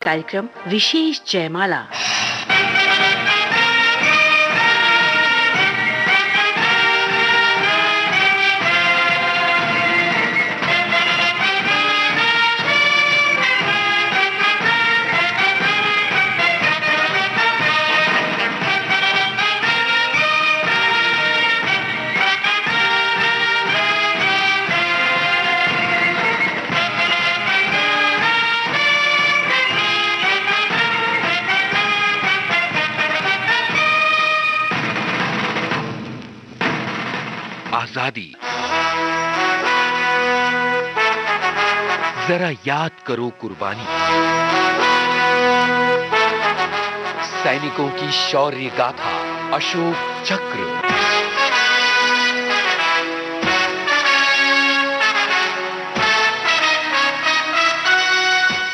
कार्यक्रम विशेष जयमाला। आजादी। जरा याद करो कुर्बानी, सैनिकों की शौर्य गाथा, अशोक चक्र।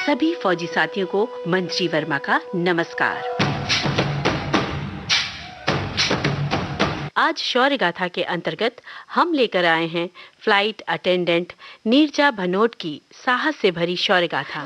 सभी फौजी साथियों को मंत्री वर्मा का नमस्कार। आज शौर्य गाथा के अंतर्गत हम लेकर आए हैं फ्लाइट अटेंडेंट नीरजा भनोट की साहस से भरी शौर्य गाथा।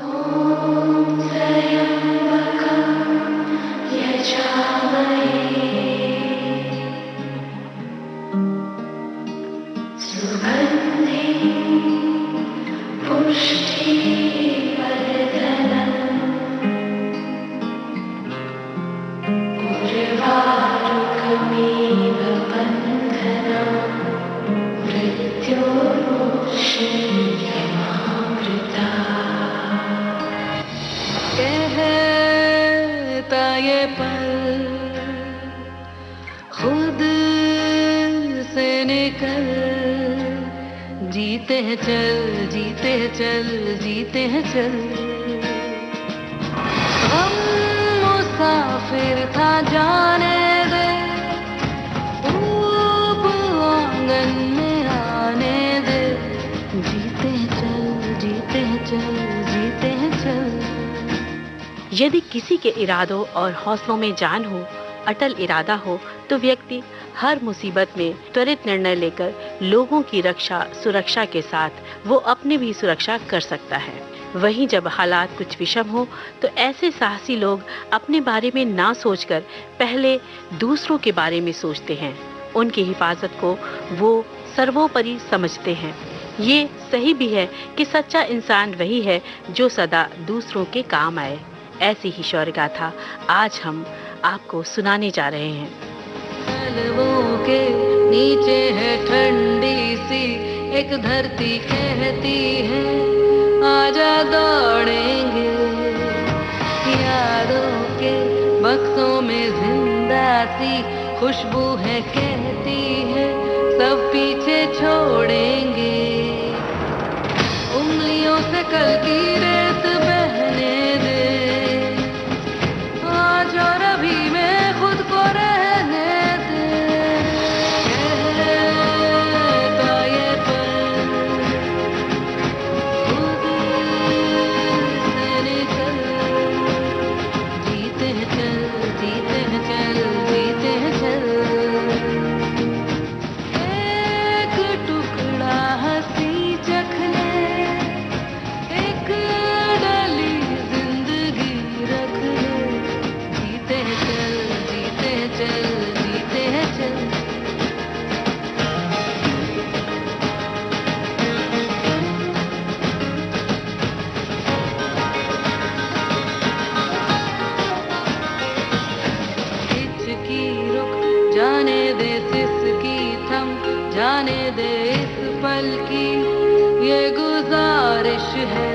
जीते हैं चल, जीते हैं चल, जीते हैं चल। हम मुसाफिर था जाने दे, ऊप आंगन में आने दे। जीते हैं चल, जीते हैं चल, जीते हैं चल। यदि किसी के इरादों और हौसलों में जान हो, अटल इरादा हो, तो व्यक्ति हर मुसीबत में त्वरित निर्णय लेकर लोगों की रक्षा सुरक्षा के साथ वो अपने भी सुरक्षा कर सकता है। वहीं जब हालात कुछ विषम हो तो ऐसे साहसी लोग अपने बारे में ना सोचकर पहले दूसरों के बारे में सोचते हैं। उनकी हिफाजत को वो सर्वोपरि समझते हैं। ये सही भी है कि सच्चा इंसान वही है जो सदा दूसरों के काम आए। ऐसी ही शौर्य गाथा आज हम आपको सुनाने जा रहे हैं। पलवों के नीचे है ठंडी सी एक धरती, कहती है आजा दौड़ेंगे। यादों के बक्सों में जिंदा सी खुशबू है, कहती है सब पीछे छोड़ेंगे। उंगलियों से कल की रेत बहने दे, आज और अभी में खुद को रहने दे। कहता ये पल खुद से निकल। जीते हैं चल, जीते हैं चल, जीते हैं चल। एक टुकड़ा हंसी चख ले, एक डली जिंदगी रख ले। जीते हैं चल, जीते हैं चल, जीते हैं चल। हिचकी रुक जाने दे, सिसकी थम जाने दे, इस पल की ये गुजारिश है।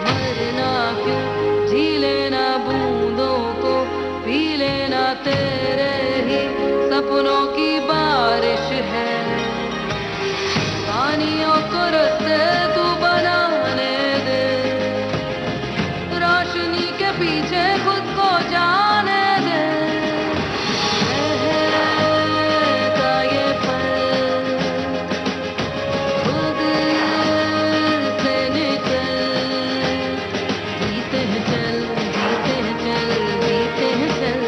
मरना क्यों, जी लेना बूंदों को, पी लेना तेरे ही सपनों की बारिश है। पानियों को रस्ते तू बनाने दे, रोशनी के पीछे खुद को जाने दे। कहता ये पल खुद से निकल। जीते हैं चल, जीते हैं चल, जीते हैं चल।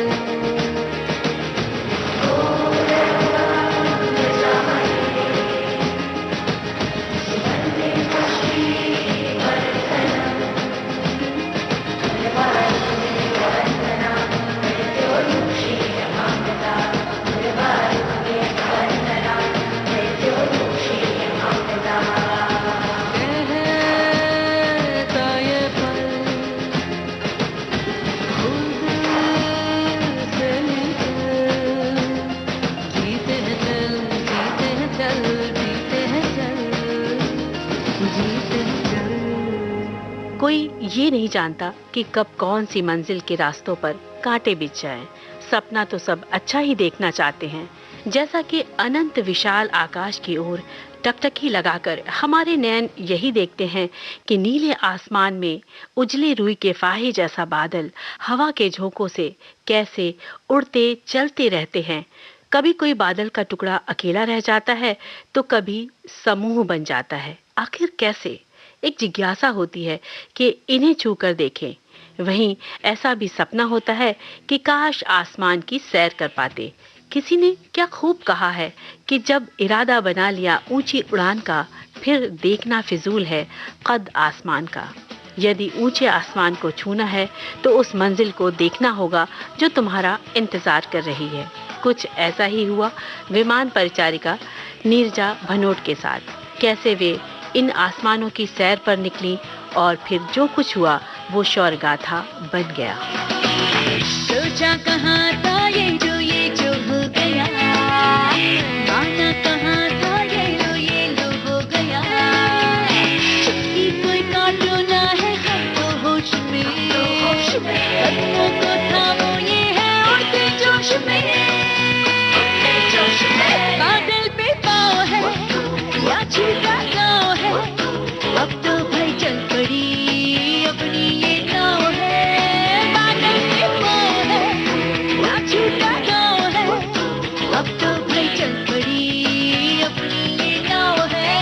नहीं जानता कि कब कौन सी मंजिल के रास्तों पर कांटे बिछ जाएं। सपना तो सब अच्छा ही देखना चाहते हैं, जैसा कि अनंत विशाल आकाश की ओर टकटकी लगाकर हमारे नयन यही देखते हैं कि नीले आसमान में उजले रुई के फाहे जैसा बादल हवा के झोंकों से कैसे उड़ते चलते रहते हैं। कभी कोई बादल का टुकड़ा अकेला रह जाता है तो कभी समूह बन जाता है। आखिर कैसे? एक जिज्ञासा होती है कि इन्हें छूकर देखें। वहीं ऐसा भी सपना होता है कि काश आसमान की सैर कर पाते। किसी ने क्या खूब कहा है कि जब इरादा बना लिया ऊंची उड़ान का, फिर देखना फिजूल है कद आसमान का। यदि ऊंचे आसमान को छूना है तो उस मंजिल को देखना होगा जो तुम्हारा इंतजार कर रही है। कुछ ऐसा ही हुआ विमान परिचारिका नीरजा भनोट के साथ। कैसे वे इन आसमानों की सैर पर निकली और फिर जो कुछ हुआ वो शौर्य गाथा बन गया। सोचा कहाँ था ये जो हो गया, माना कहाँ था ये लो हो गया। छुट्टी कोई काटो ना है हमको होश में, कदमों को थामो ये है उड़ते जोश में। बादल पे पाँव है या छूटा गाँव है, अब तो भाई चल पड़ी अपनी ये नाव है। बादल पे पाँव है या छूटा गाँव है, अब तो भाई चल पड़ी अपनी ये नाव है।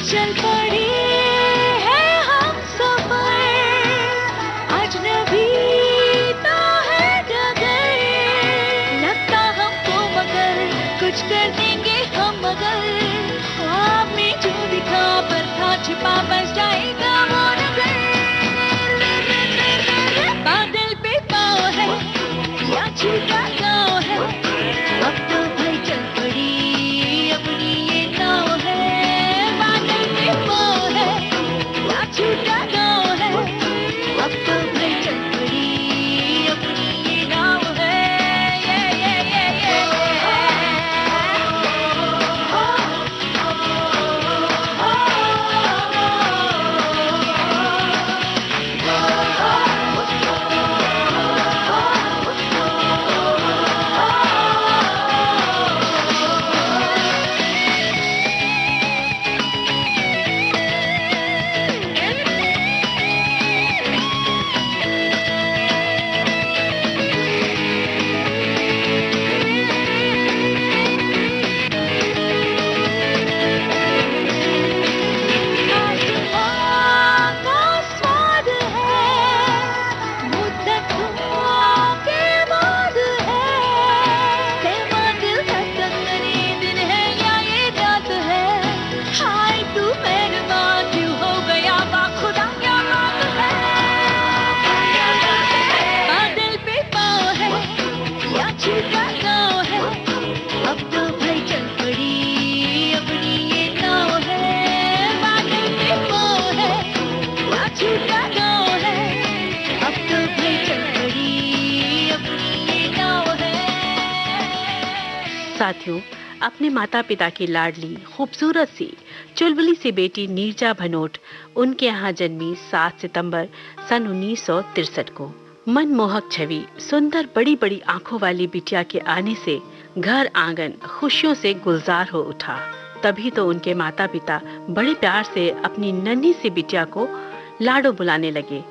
चल पड़ी है हम सफर, अजनबी तो है डगर। लगता हमको मगर कुछ कर देंगे हम मगर, ख्वाब में जो दिखा पर था छिपा बस जाएगा वो नजर। बादल पे पाँव है या छूटा गाँव है, अब तो भाई चल पड़ी अपनी ये नाव है। छूटा गाँव है, अब तो भाई चल पड़ी अपनी ये नाव है। साथियों, अपने माता पिता की लाडली खूबसूरत सी चुलबुली सी बेटी नीरजा भनोट उनके यहाँ जन्मी 7 सितंबर सन 1963 को। मनमोहक छवि, सुंदर बड़ी बड़ी आंखों वाली बिटिया के आने से घर आंगन खुशियों से गुलजार हो उठा। तभी तो उनके माता पिता बड़े प्यार से अपनी नन्ही सी बिटिया को लाडो बुलाने लगे।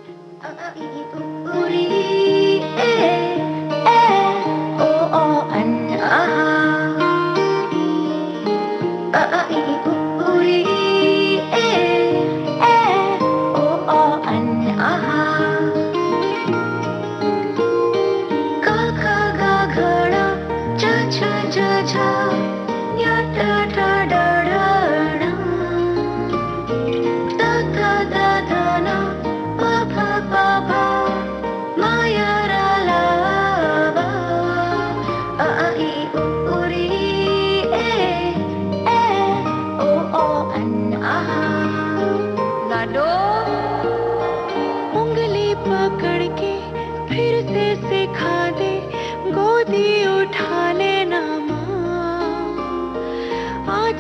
या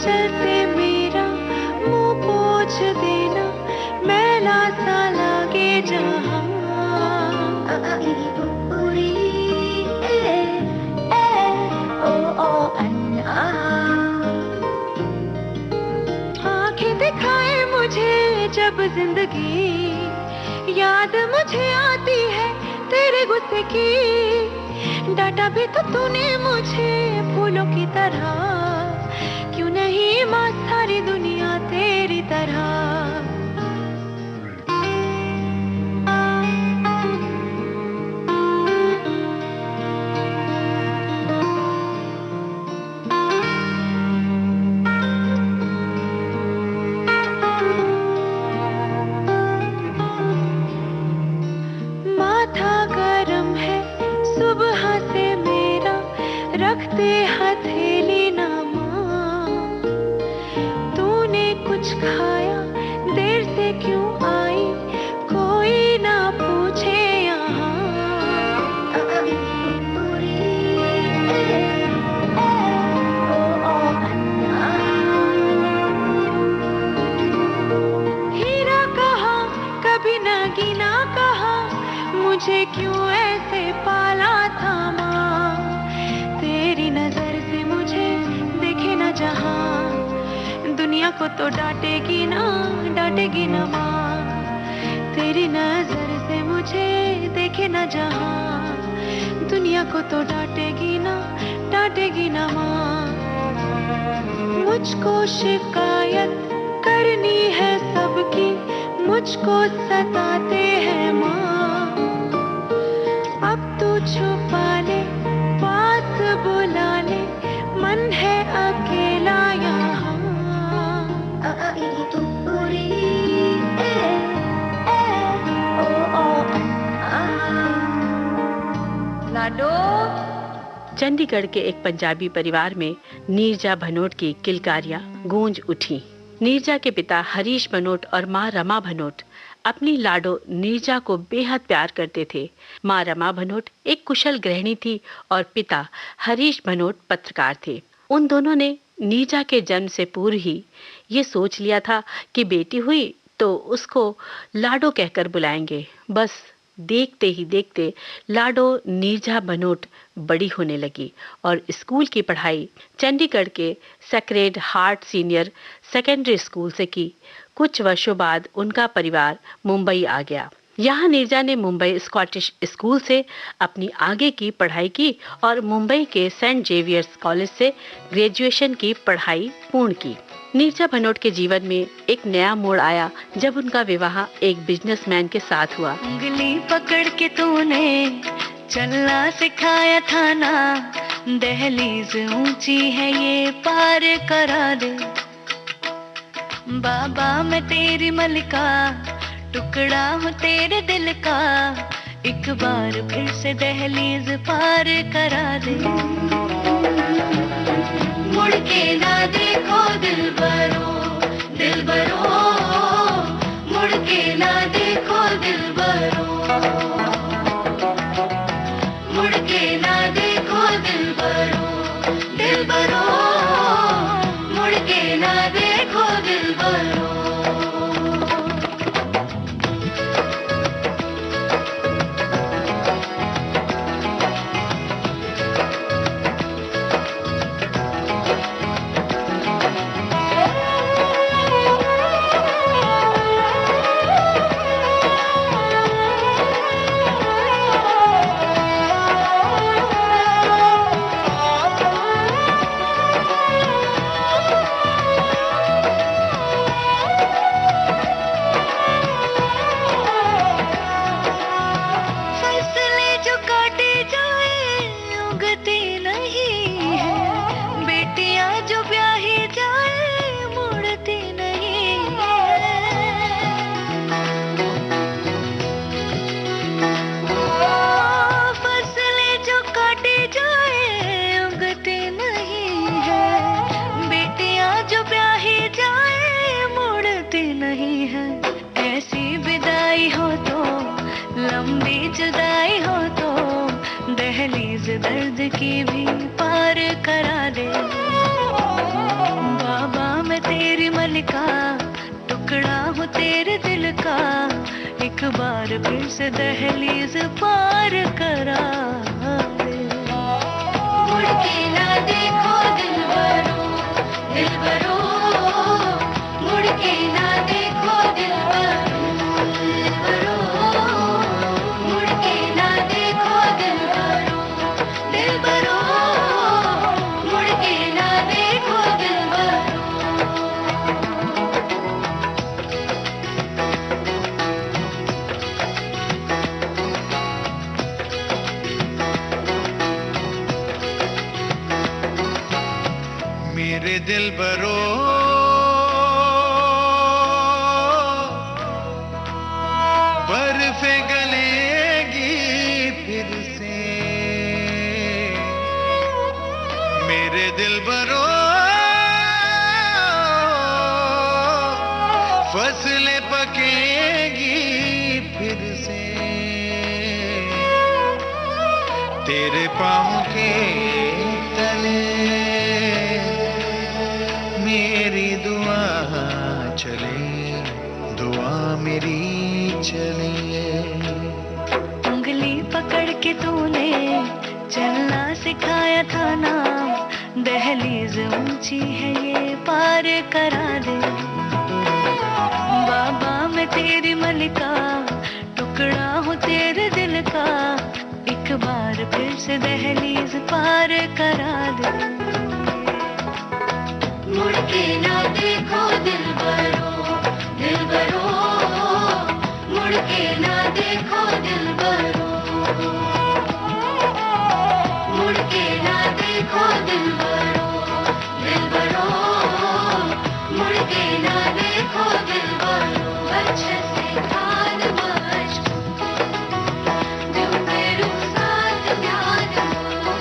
चलते मेरा मुंह पोंछ देना, मैला सा लागे जहां। आंखें दिखाए मुझे जब जिंदगी, याद मुझे आती है तेरे गुस्से की। डांटा भी तो तूने मुझे फूलों की तरह, क्यों नहीं माँ सारी दुनिया तेरी तरह। रखते हथेली ना माँ, तूने कुछ खाया देर से क्यों आई, कोई ना पूछे यहाँ। हीरा कहा कभी नगीना कहा, मुझे क्यों ऐसे पाला था माँ। तेरी नजर से मुझे देखे ना जहां, दुनिया को तो डांटेगी ना माँ। तेरी नजर से मुझे देखे ना जहां, दुनिया को तो डांटेगी ना माँ। मुझको शिकायत करनी है सबकी, मुझको सताते हैं माँ। अब तू छुपा ले बात बुला ले, मन है अकेला यहाँ। लाडो। चंडीगढ़ के एक पंजाबी परिवार में नीरजा भनोट की किलकारियां गूंज उठी। नीरजा के पिता हरीश भनोट और मां रमा भनोट अपनी लाडो नीरजा को बेहद प्यार करते थे। मां रमा भनोट एक कुशल गृहिणी थी और पिता हरीश भनोट पत्रकार थे। उन दोनों ने नीरजा के जन्म से पूर्व ही ये सोच लिया था कि बेटी हुई तो उसको लाडो कहकर बुलाएंगे। बस देखते ही देखते लाडो नीरजा भनोट बड़ी होने लगी और स्कूल की पढ़ाई चंडीगढ़ के sacred heart senior secondary school से की। कुछ वर्षों बाद उनका परिवार मुंबई आ गया। यहाँ नीरजा ने मुंबई स्कॉटिश स्कूल से अपनी आगे की पढ़ाई की और मुंबई के सेंट जेवियर्स कॉलेज से ग्रेजुएशन की पढ़ाई पूर्ण की। नीरजा भनोट के जीवन में एक नया मोड़ आया जब उनका विवाह एक बिजनेसमैन के साथ हुआ। उंगली पकड़ के तूने चलना सिखाया था ना, दहलीज ऊंची है ये पार करा दे। बाबा मैं तेरी मलिका, टुकड़ा हूँ तेरे दिल का, एक बार फिर से दहलीज पार करा दे। मुड़ के ना देखो दिलबरो, दिलबरो, मुड़ के ना देखो दिलबरो, मुड़ के ना देखो दिलबरो, दिलबरो, मुड़ के ना देखो दिलबरो। मैं तेरी मलिका, टुकड़ा हूँ तेरे दिल का, एक बार फिर से दहलीज पार करा दे। मुड़ के ना देखो दिलबरो, दिलबरो, मुड़ के ना देखो दिलबरो, दिलबरो, मुड़ के ना देखो दिलबरो, दिलबरो, मुड़ के ना देखो दिलबरो। मेरे दिलबरो, बर्फे गलेगी फिर से, मेरे दिलबरो, फसलें पकेगी फिर से, तेरे पाँव के तले मेरी दुआ चले, दुआ मेरी चले। उंगली पकड़ के तूने चलना सिखाया था ना, दहलीज ऊंची है ये पार करा दे। बाबा मैं तेरी मलिका, टुकड़ा हूँ तेरे दिल का, एक बार फिर से दहलीज पार करा दे। मुड़ के ना देखो दिलबरो, दिलबरो, मुड़ के ना देखो दिलबरो, मुड़ के ना देखो दिलबरो, दिलबरो, मुड़ के ना देखो दिलबरो। अच्छे से ध्यान बच, जो मेरू साथ ध्यान हो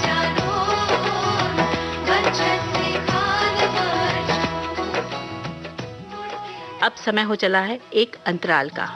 जानो, अच्छे से ध्यान बच। अब समय हो चला है एक अंतराल का।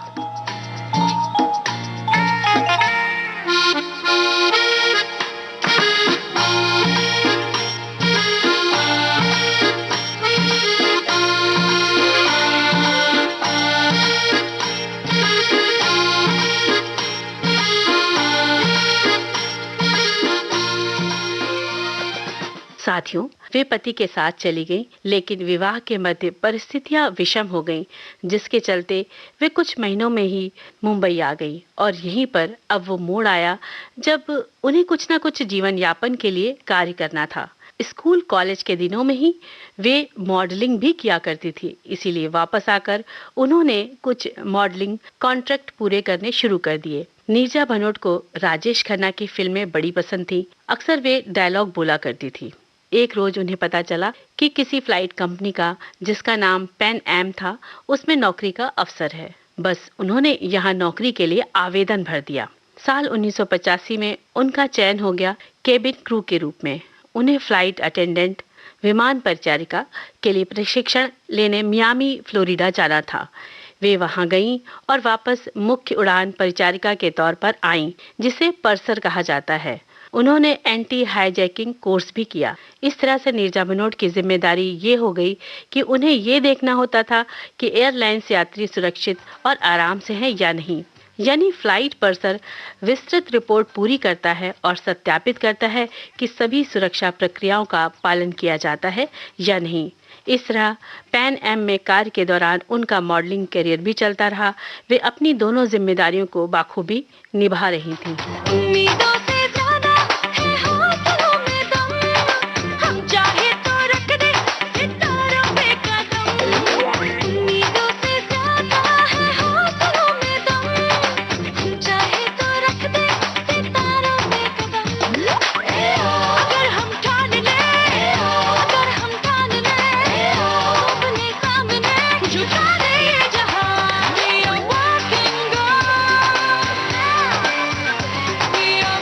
साथियों, वे पति के साथ चली गईं, लेकिन विवाह के मध्य परिस्थितियां विषम हो गईं, जिसके चलते वे कुछ महीनों में ही मुंबई आ गई। और यहीं पर अब वो मोड़ आया जब उन्हें कुछ ना कुछ जीवन यापन के लिए कार्य करना था। स्कूल कॉलेज के दिनों में ही वे मॉडलिंग भी किया करती थी, इसीलिए वापस आकर उन्होंने कुछ मॉडलिंग कॉन्ट्रैक्ट पूरे करने शुरू कर दिए। नीरजा भनोट को राजेश खन्ना की फिल्में बड़ी पसंद थी। अक्सर वे डायलॉग बोला करती थी। एक रोज उन्हें पता चला कि किसी फ्लाइट कंपनी का, जिसका नाम पैन एम था, उसमें नौकरी का अवसर है। बस उन्होंने यहाँ नौकरी के लिए आवेदन भर दिया। साल 1985 में उनका चयन हो गया केबिन क्रू के रूप में। उन्हें फ्लाइट अटेंडेंट, विमान परिचारिका के लिए प्रशिक्षण लेने मियामी, फ्लोरिडा जाना था। वे वहां गईं और वापस मुख्य उड़ान परिचारिका के तौर पर आईं, जिसे पर्सर कहा जाता है। उन्होंने एंटी हाईजैकिंग कोर्स भी किया। इस तरह से नीरजा भनोट की जिम्मेदारी ये हो गई कि उन्हें ये देखना होता था कि एयरलाइंस यात्री सुरक्षित और आराम से हैं या नहीं। यानी फ्लाइट पर्सर विस्तृत रिपोर्ट पूरी करता है और सत्यापित करता है कि सभी सुरक्षा प्रक्रियाओं का पालन किया जाता है या नहीं। इस तरह पैन एम में कार्य के दौरान उनका मॉडलिंग करियर भी चलता रहा। वे अपनी दोनों जिम्मेदारियों को बाखूबी निभा रही थीं। उम्मीदों से ज्यादा है हौसलों में दम, हम चाहे तो रख दे सितारों पे कदम। उम्मीदों से ज्यादा है हौसलों में दम, हम चाहे तो रख दे सितारों पे कदम। अगर हम ठान ले, अगर हम ठान ले, अपने सामने झुका दे ये जहां। We are walking on, we are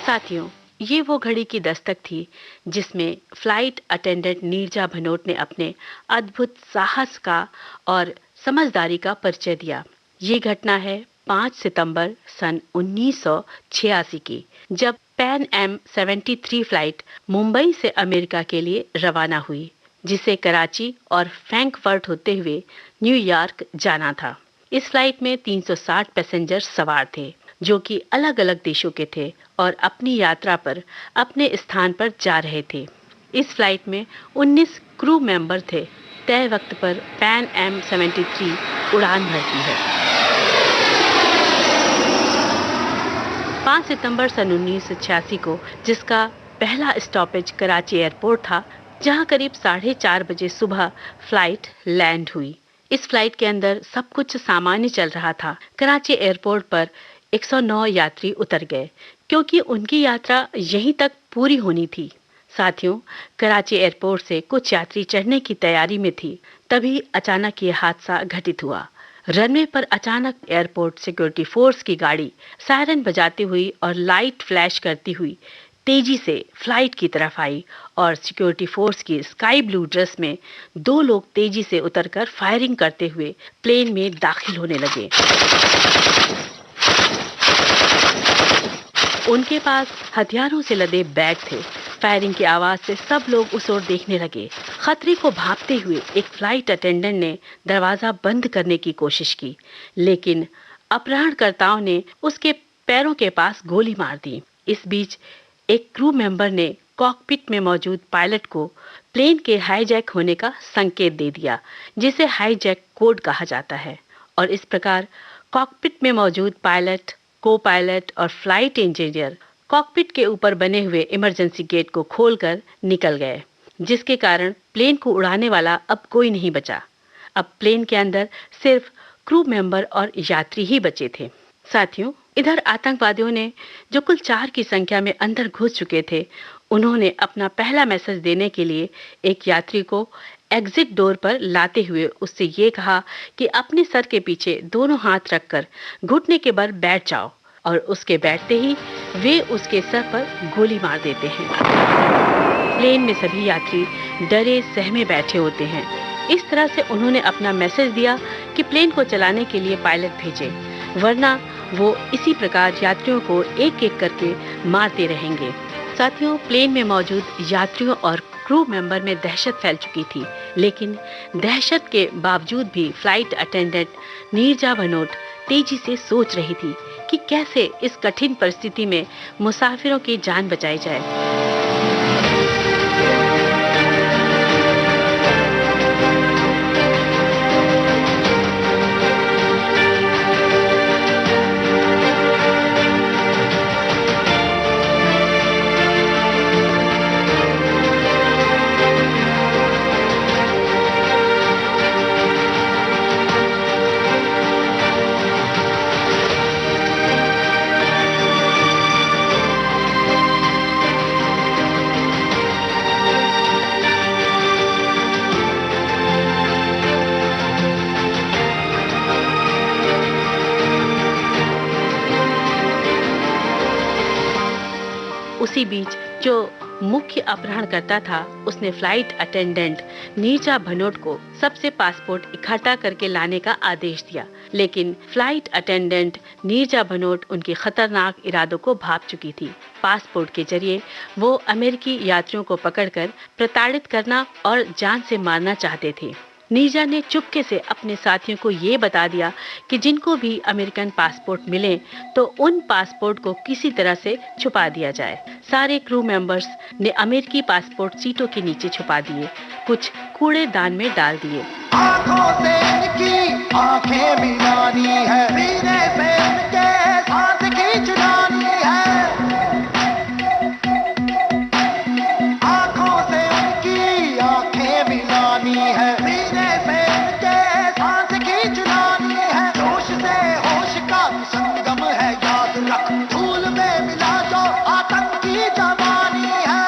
साथियों, ये वो घड़ी की दस्तक थी जिसमें फ्लाइट अटेंडेंट नीरजा भनोट ने अपने अद्भुत साहस का और समझदारी का परिचय दिया। ये घटना है 5 सितंबर सन 1986 की, जब पैन एम 73 फ्लाइट मुंबई से अमेरिका के लिए रवाना हुई, जिसे कराची और फ्रैंकफर्ट होते हुए न्यूयॉर्क जाना था। इस फ्लाइट में 360 पैसेंजर सवार थे, जो कि अलग-अलग देशों के थे और अपनी यात्रा पर अपने स्थान पर जा रहे थे। इस फ्लाइट में 19 क्रू मेंबर थे। तय वक्त पर पैन एम 73 उड़ान भरती है। 5 सितंबर सन 1986 को, जिसका पहला स्टॉपेज कराची एयरपोर्ट था, जहां करीब 4:30 बजे सुबह फ्लाइट लैंड हुई। इस फ्लाइट के अंदर सब कुछ सामान्य चल रहा था। कराची एयरपोर्ट पर 109 यात्री उतर गए, क्योंकि उनकी यात्रा यहीं तक पूरी होनी थी। साथियों, कराची एयरपोर्ट से कुछ यात्री चढ़ने की तैयारी में थी, तभी अचानक ये हादसा घटित हुआ। रनवे पर अचानक एयरपोर्ट सिक्योरिटी फोर्स की गाड़ी सायरन बजाती हुई और लाइट फ्लैश करती हुई तेजी से फ्लाइट की तरफ आई और सिक्योरिटी फोर्स की स्काई ब्लू ड्रेस में 2 लोग तेजी से उतरकर फायरिंग करते हुए प्लेन में दाखिल होने लगे। उनके पास हथियारों से लदे बैग थे। फायरिंग की आवाज से सब लोग उस ओर देखने लगे। खतरे को भांपते हुए एक फ्लाइट अटेंडेंट ने दरवाजा बंद करने की कोशिश की, लेकिन अपहरणकर्ताओं ने उसके पैरों के पास गोली मार दी। इस बीच एक क्रू मेंबर ने कॉकपिट में मौजूद पायलट को प्लेन के हाईजैक होने का संकेत दे दिया, जिसे हाईजैक कोड कहा जाता है। और इस प्रकार कॉकपिट में मौजूद पायलट, को पायलट और फ्लाइट इंजीनियर कॉकपिट के ऊपर बने हुए इमरजेंसी गेट को खोलकर निकल गए, जिसके कारण प्लेन को उड़ाने वाला अब कोई नहीं बचा। अब प्लेन के अंदर सिर्फ क्रू मेंबर और यात्री ही बचे थे। साथियों, इधर आतंकवादियों ने, जो कुल 4 की संख्या में अंदर घुस चुके थे, उन्होंने अपना पहला मैसेज देने के लिए एक यात्री को एग्जिट डोर पर लाते हुए उससे ये कहा कि अपने सर के पीछे दोनों हाथ रखकर घुटने के बल बैठ जाओ, और उसके बैठते ही वे उसके सर पर गोली मार देते हैं। प्लेन में सभी यात्री डरे सहमे बैठे होते हैं। इस तरह से उन्होंने अपना मैसेज दिया कि प्लेन को चलाने के लिए पायलट भेजे, वरना वो इसी प्रकार यात्रियों को एक एक करके मारते रहेंगे। साथियों, प्लेन में मौजूद यात्रियों और क्रू मेंबर में दहशत फैल चुकी थी, लेकिन दहशत के बावजूद भी फ्लाइट अटेंडेंट नीरजा भनोट तेजी से सोच रही थी कि कैसे इस कठिन परिस्थिति में मुसाफिरों की जान बचाई जाए। उसी बीच जो मुख्य अपहरणकर्ता था, उसने फ्लाइट अटेंडेंट नीरजा भनोट को सबसे पासपोर्ट इकट्ठा करके लाने का आदेश दिया, लेकिन फ्लाइट अटेंडेंट नीरजा भनोट उनके खतरनाक इरादों को भांप चुकी थी। पासपोर्ट के जरिए वो अमेरिकी यात्रियों को पकड़कर प्रताड़ित करना और जान से मारना चाहते थे। नीरजा ने चुपके से अपने साथियों को ये बता दिया कि जिनको भी अमेरिकन पासपोर्ट मिले तो उन पासपोर्ट को किसी तरह से छुपा दिया जाए। सारे क्रू मेंबर्स ने अमेरिकी पासपोर्ट सीटों के नीचे छुपा दिए, कुछ कूड़ेदान में डाल दिए। आंखों से इनकी आंखें मिलानी है, सीने से इनके सांस की चुरानी है। आंखों से इनकी आंखें मिलानी है, सीने से इनके सांस की चुरानी है। जोश से होश का संगम है, याद रख धूल में मिला जो आतंक की जवानी है।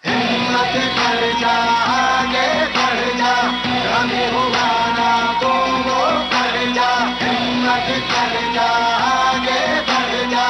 हिम्मत कर जा, आगे बढ़ जा, कभी हुआ ना तो वो कर जा। हिम्मत कर जा, आगे बढ़ जा,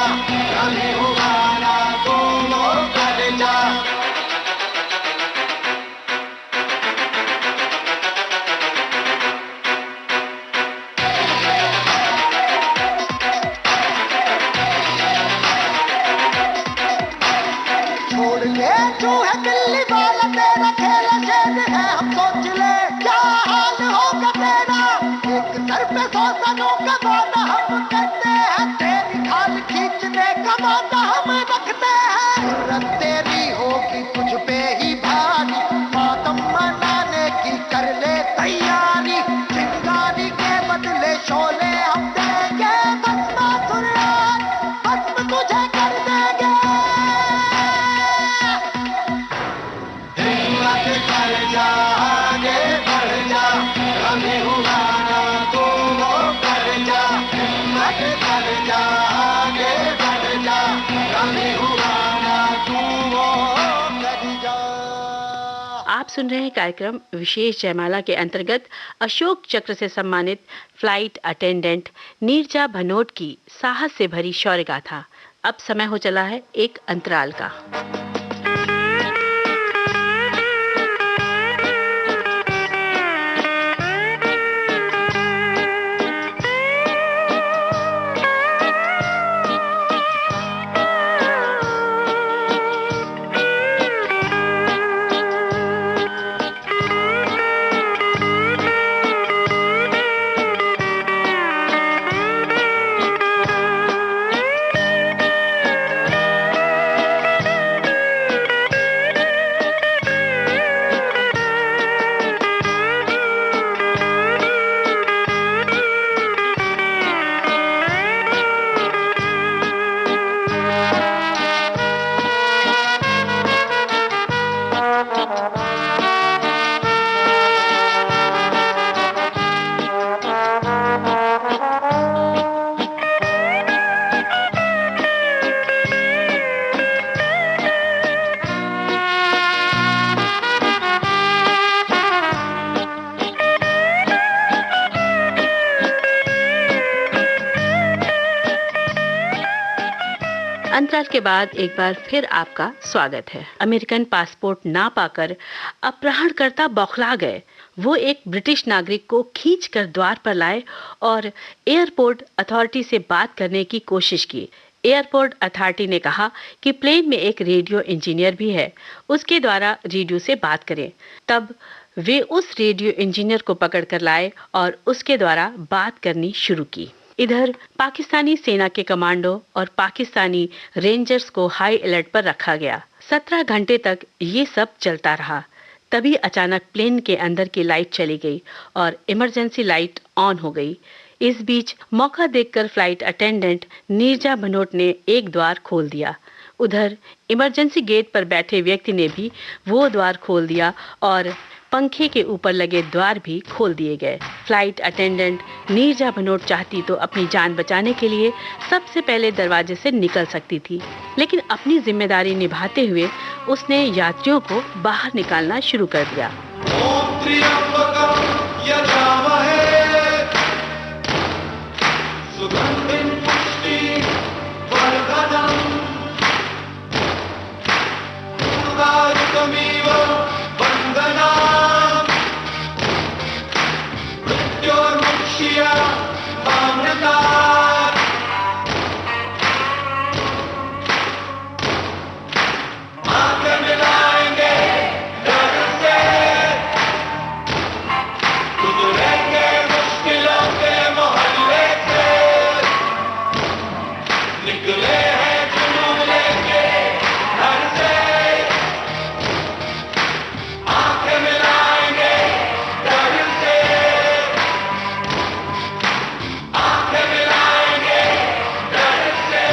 हिम्मत कर जा, आगे बढ़ जा, कभी हुआ ना तू वो कर जा, हिम्मत कर जा, आगे बढ़ जा, कभी हुआ ना तू वो कर जा। आप सुन रहे हैं कार्यक्रम विशेष जयमाला के अंतर्गत अशोक चक्र से सम्मानित फ्लाइट अटेंडेंट नीरजा भनोट की साहस से भरी शौर्य गाथा। अब समय हो चला है एक अंतराल का। अंतराल के बाद एक बार फिर आपका स्वागत है। अमेरिकन पासपोर्ट ना पाकर अपहरणकर्ता बौखला गए। वो एक ब्रिटिश नागरिक को खींचकर द्वार पर लाए और एयरपोर्ट अथॉरिटी से बात करने की कोशिश की। एयरपोर्ट अथॉरिटी ने कहा कि प्लेन में एक रेडियो इंजीनियर भी है, उसके द्वारा रेडियो से बात करें। तब वे उस रेडियो इंजीनियर को पकड़कर लाए और उसके द्वारा बात करनी शुरू की। इधर पाकिस्तानी सेना के कमांडो और पाकिस्तानी रेंजर्स को हाई अलर्ट पर रखा गया। 17 घंटे तक ये सब चलता रहा। तभी अचानक प्लेन के अंदर की लाइट चली गई और इमरजेंसी लाइट ऑन हो गई। इस बीच मौका देखकर फ्लाइट अटेंडेंट नीरजा भनोट ने एक द्वार खोल दिया। उधर इमरजेंसी गेट पर बैठे व्यक्ति ने भी वो द्वार खोल दिया और पंखे के ऊपर लगे द्वार भी खोल दिए गए। फ्लाइट अटेंडेंट नीरजा भनोट चाहती तो अपनी जान बचाने के लिए सबसे पहले दरवाजे से निकल सकती थी, लेकिन अपनी जिम्मेदारी निभाते हुए उसने यात्रियों को बाहर निकालना शुरू कर दिया। ओम त्र्यंबकम यजामहे सुगंधिं पुष्टिवर्धनम् उर्वारुकमिव वन्दनाम् मृत्योर्मुक्ष्य मामनतात् आंखें मिलाएंगे डर से गुजरेंगे मुश्किलों के मोहल्ले से निकले हैं जुनून लेके घर से आंखें मिलाएंगे डर से आंखें मिलाएंगे डर से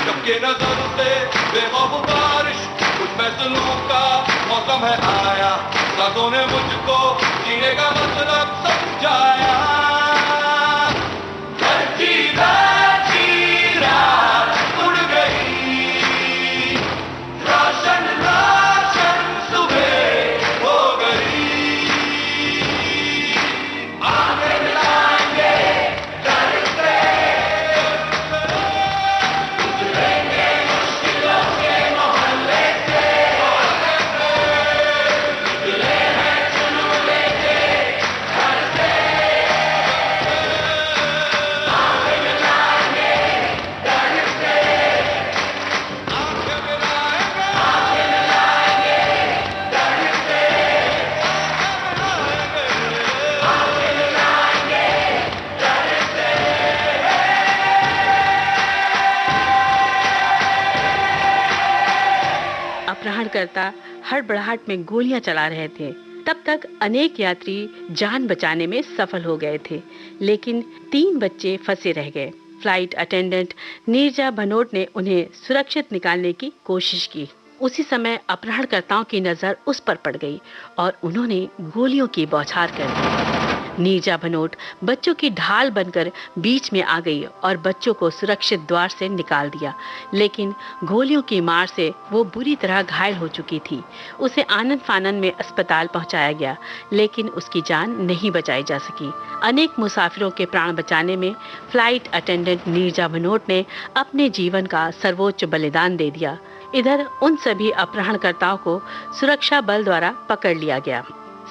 सबके नजर से बेखौफ बारिश कुछ फैसलों का मौसम है आया। साथों ने मुझको जीने का मतलब समझाया। धरती धरती रात उड़ गई, रोशन रोशन सुबह हो गई। आंखें मिलाएंगे डर से गुजरेंगे मुश्किलों के मोहल्ले से निकले हैं जुनून लेके घर से आंखें मिलाएंगे डर से आंखें मिलाएंगे डर से आंखें मिलाएंगे डर से। अपहरणकर्ता हड़बड़ाहट में गोलियां चला रहे थे। तब तक अनेक यात्री जान बचाने में सफल हो गए थे, लेकिन 3 बच्चे फंसे रह गए। फ्लाइट अटेंडेंट नीरजा भनोट ने उन्हें सुरक्षित निकालने की कोशिश की। उसी समय अपहरणकर्ताओं की नजर उस पर पड़ गई और उन्होंने गोलियों की बौछार कर दी। नीरजा भनोट बच्चों की ढाल बनकर बीच में आ गई और बच्चों को सुरक्षित द्वार से निकाल दिया, लेकिन गोलियों की मार से वो बुरी तरह घायल हो चुकी थी। उसे आनन फानन में अस्पताल पहुंचाया गया, लेकिन उसकी जान नहीं बचाई जा सकी। अनेक मुसाफिरों के प्राण बचाने में फ्लाइट अटेंडेंट नीरजा भनोट ने अपने जीवन का सर्वोच्च बलिदान दे दिया। इधर उन सभी अपहरणकर्ताओं को सुरक्षा बल द्वारा पकड़ लिया गया।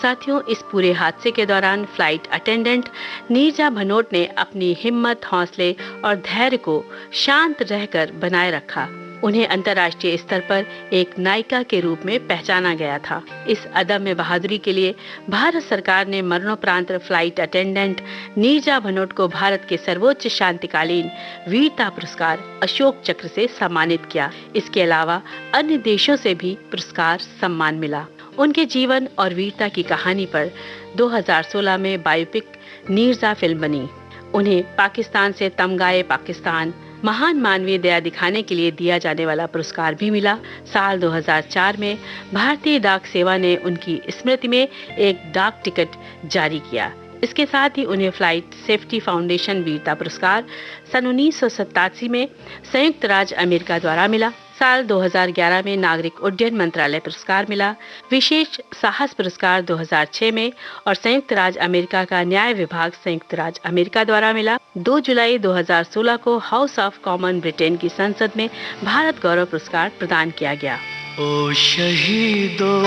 साथियों, इस पूरे हादसे के दौरान फ्लाइट अटेंडेंट नीरजा भनोट ने अपनी हिम्मत, हौसले और धैर्य को शांत रहकर बनाए रखा। उन्हें अंतर्राष्ट्रीय स्तर पर एक नायिका के रूप में पहचाना गया था। इस अदम्य बहादुरी के लिए भारत सरकार ने मरणोपरांत फ्लाइट अटेंडेंट नीरजा भनोट को भारत के सर्वोच्च शांतिकालीन वीरता पुरस्कार अशोक चक्र से सम्मानित किया। इसके अलावा अन्य देशों से भी पुरस्कार सम्मान मिला। उनके जीवन और वीरता की कहानी पर 2016 में बायोपिक नीरजा फिल्म बनी। उन्हें पाकिस्तान से तमगाए पाकिस्तान महान मानवीय दया दिखाने के लिए दिया जाने वाला पुरस्कार भी मिला। साल 2004 में भारतीय डाक सेवा ने उनकी स्मृति में एक डाक टिकट जारी किया। इसके साथ ही उन्हें फ्लाइट सेफ्टी फाउंडेशन वीरता पुरस्कार सन 1987 में संयुक्त राज्य अमेरिका द्वारा मिला। साल 2011 में नागरिक उड्डयन मंत्रालय पुरस्कार मिला। विशेष साहस पुरस्कार 2006 में और संयुक्त राज्य अमेरिका का न्याय विभाग संयुक्त राज्य अमेरिका द्वारा मिला। 2 जुलाई 2016 को हाउस ऑफ कॉमन ब्रिटेन की संसद में भारत गौरव पुरस्कार प्रदान किया गया। ओ शहीदों,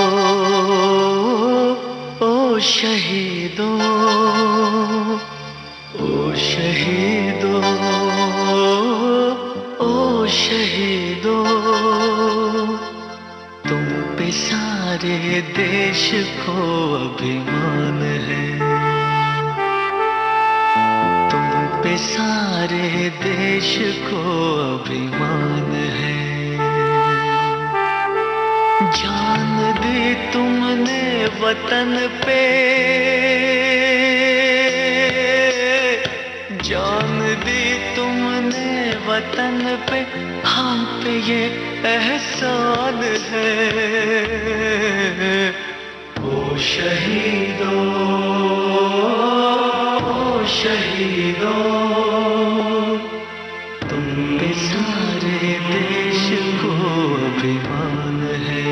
ओ शहीदों, ओ शहीदों, ओ शहीदों, तुम पे सारे देश को अभिमान है, तुम पे सारे देश को अभिमान है। जान दी तुमने वतन पे, जान दी तुमने वतन पे, हम पे ये एहसान है। ओ शहीदों, ओ शहीदों, तुम पे सारे देश को अभिमान है,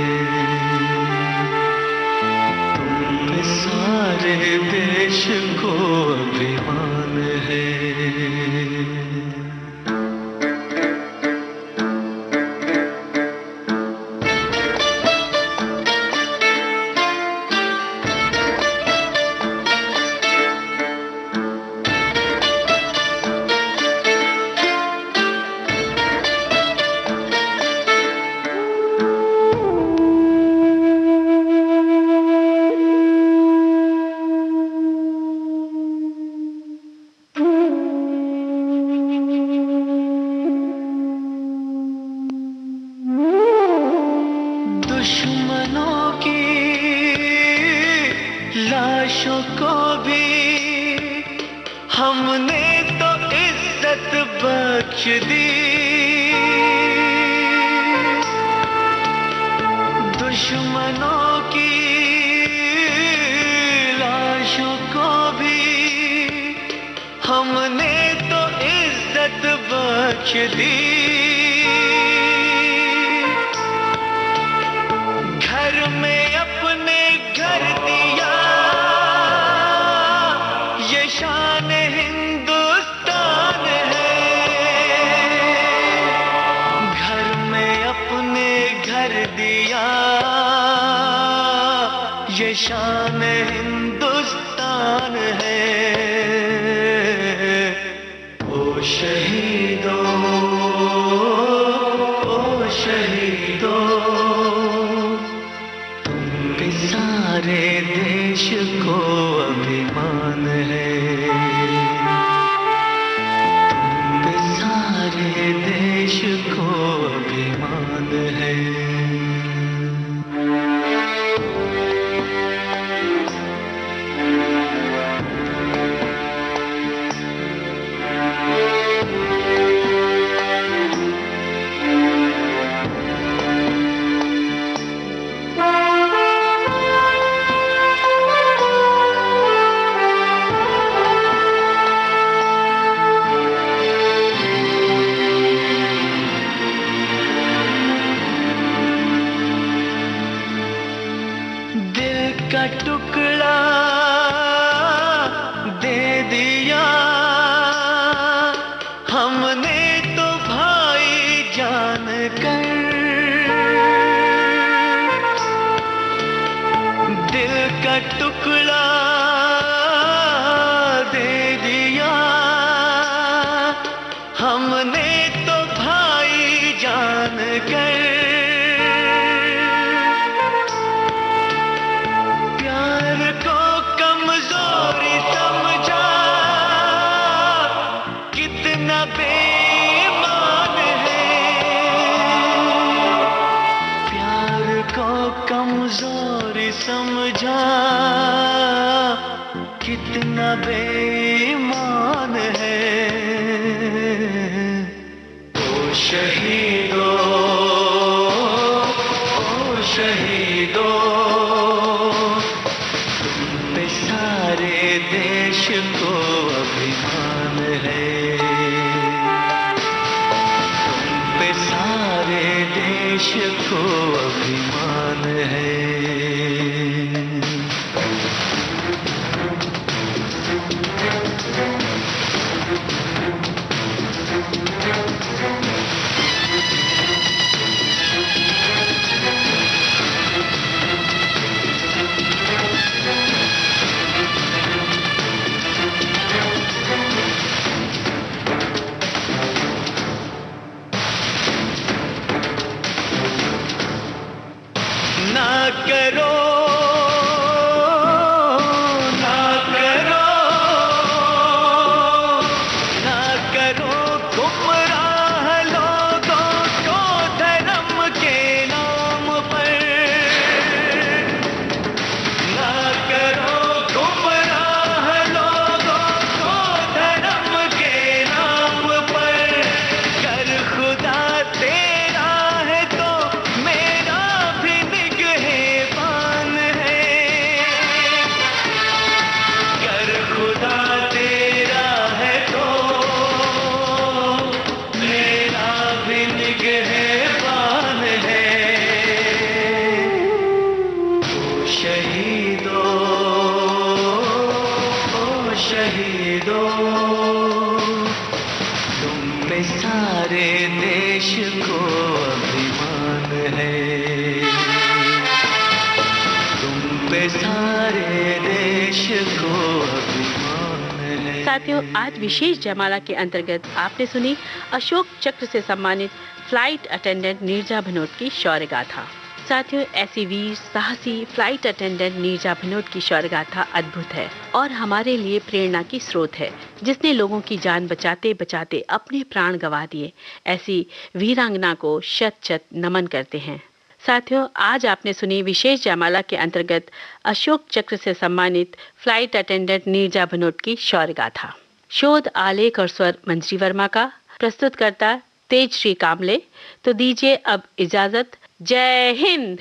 तुम पे सारे देश को अभिमान है। दुश्मनों की लाशों को भी हमने तो इज्जत बख्श दी, दुश्मनों की लाशों को भी हमने तो इज्जत बख्श दी। घर में अपने घर दिया, ये शान हिंदुस्तान है। घर में अपने घर दिया, ये शान हिंदुस्तान है। ओ शहीदों, ओ शहीदों, सारे देश को अभिमान है, तुम पे सारे देश को अभिमान है। टुकड़ा दे दिया हमने तो भाई जान कर, दिल का टुकड़ा दे दिया हमने तो भाई जान कर, प्यार को कमजोरी समझा कितना बेईमान है, प्यार को कमजोरी समझा कितना बेईमान है। ओ शहीदों, ओ शहीदों, तुम पे सारे देश को अभिमान है, तुम पे सारे देश को अभिमान है। ना करो, ना करो, ना करो गुमराह लोगों को धर्म के नाम पर, ना करो गुमराह लोगों को धर्म के नाम पर, कर खुदा तेरा है तो मेरा भी निगहबान है, कर खुदा तेरा है तो मेरा भी निगहबान है। ओ शहीदों, ओ शहीदों, तुम पे सारे देश को अभिमान है, तुम पे सारे देश को अभिमान है। साथियों, आज विशेष जयमाला के अंतर्गत आपने सुनी अशोक चक्र से सम्मानित फ्लाइट अटेंडेंट नीरजा भनोट की शौर्य गाथा। साथियों, ऐसी वीर साहसी फ्लाइट अटेंडेंट नीरजा भनोट की शौर्य गाथा अद्भुत है और हमारे लिए प्रेरणा की स्रोत है, जिसने लोगों की जान बचाते बचाते अपने प्राण गंवा दिए। ऐसी वीरांगना को शत शत नमन करते हैं। साथियों, आज आपने सुनी विशेष जयमाला के अंतर्गत अशोक चक्र से सम्मानित फ्लाइट अटेंडेंट नीरजा भनोट की शौर्य गाथा। शोध, आलेख और स्वर मंजरी वर्मा का, प्रस्तुतकर्ता तेज श्री कामले। तो दीजिए अब इजाजत। जय हिंद।